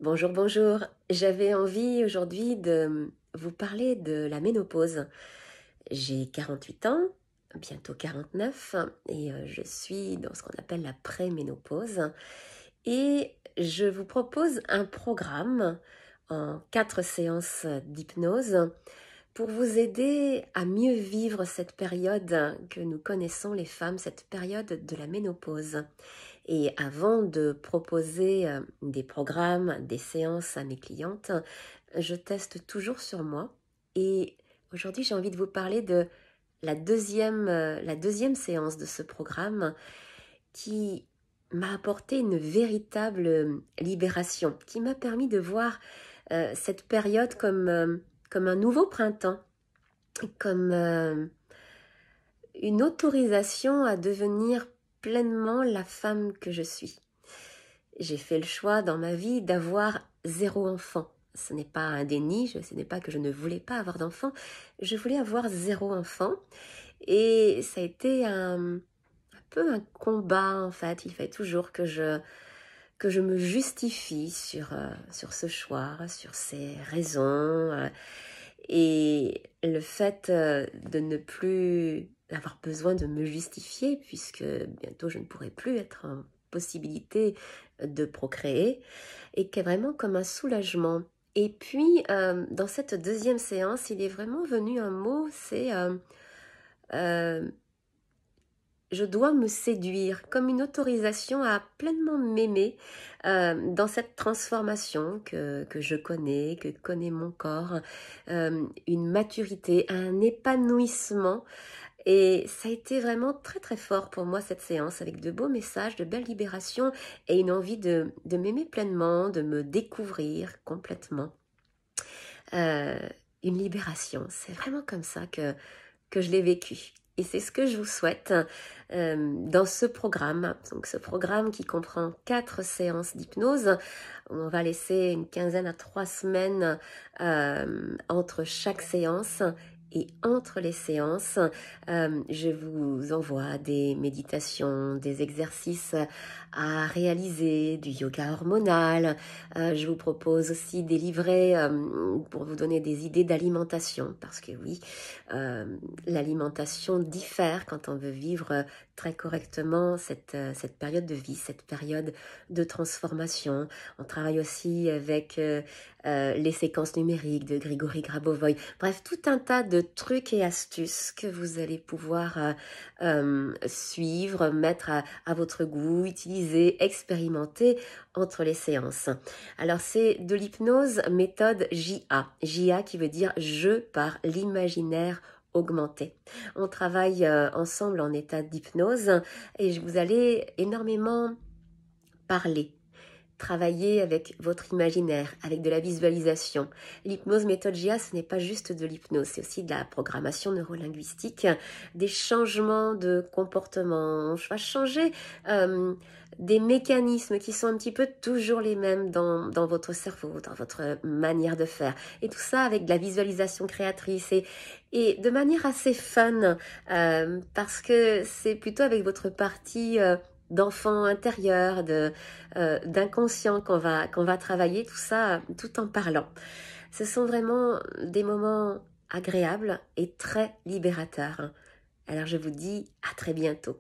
Bonjour, bonjour. J'avais envie aujourd'hui de vous parler de la ménopause. J'ai 48 ans, bientôt 49, et je suis dans ce qu'on appelle la préménopause. Et je vous propose un programme en 4 séances d'hypnose pour vous aider à mieux vivre cette période que nous connaissons les femmes, cette période de la ménopause. Et avant de proposer des programmes, des séances à mes clientes, je teste toujours sur moi. Et aujourd'hui, j'ai envie de vous parler de la deuxième séance de ce programme qui m'a apporté une véritable libération, qui m'a permis de voir cette période comme un nouveau printemps, comme une autorisation à devenir pleinement la femme que je suis. J'ai fait le choix dans ma vie d'avoir 0 enfant. Ce n'est pas un déni, ce n'est pas que je ne voulais pas avoir d'enfant, je voulais avoir 0 enfant. Et ça a été un peu un combat en fait. Il fallait toujours que je me justifie sur ce choix, sur ces raisons. Et le fait de ne plus avoir besoin de me justifier, puisque bientôt je ne pourrai plus être en possibilité de procréer, et qui est vraiment comme un soulagement. Et puis, dans cette deuxième séance, il est vraiment venu un mot, c'est euh, je dois me séduire, comme une autorisation à pleinement m'aimer dans cette transformation que je connais, que connaît mon corps, une maturité, un épanouissement. Et ça a été vraiment très très fort pour moi cette séance, avec de beaux messages, de belles libérations et une envie de m'aimer pleinement, de me découvrir complètement. Euh, une libération, c'est vraiment comme ça que je l'ai vécu. Et c'est ce que je vous souhaite dans ce programme. Donc ce programme qui comprend 4 séances d'hypnose. On va laisser une quinzaine à 3 semaines entre chaque séance. Et entre les séances, je vous envoie des méditations, des exercices à réaliser, du yoga hormonal. Je vous propose aussi des livrets pour vous donner des idées d'alimentation, parce que oui, l'alimentation diffère quand on veut vivre très correctement cette période de vie, cette période de transformation. On travaille aussi avec les séquences numériques de Grigory Grabovoy. Bref, tout un tas de trucs et astuces que vous allez pouvoir suivre, mettre à votre goût, utiliser, expérimenter entre les séances. Alors c'est de l'hypnose méthode JA. JA qui veut dire je par l'imaginaire augmenté. On travaille ensemble en état d'hypnose et vous allez énormément parler. Travailler avec votre imaginaire, avec de la visualisation. L'hypnose méthode JA, ce n'est pas juste de l'hypnose, c'est aussi de la programmation neurolinguistique, des changements de comportement. On va changer des mécanismes qui sont un petit peu toujours les mêmes dans votre cerveau, dans votre manière de faire. Et tout ça avec de la visualisation créatrice et de manière assez fun, parce que c'est plutôt avec votre partie d'enfant intérieur, d'inconscient qu'on va travailler tout ça tout en parlant. Ce sont vraiment des moments agréables et très libérateurs. Alors je vous dis à très bientôt.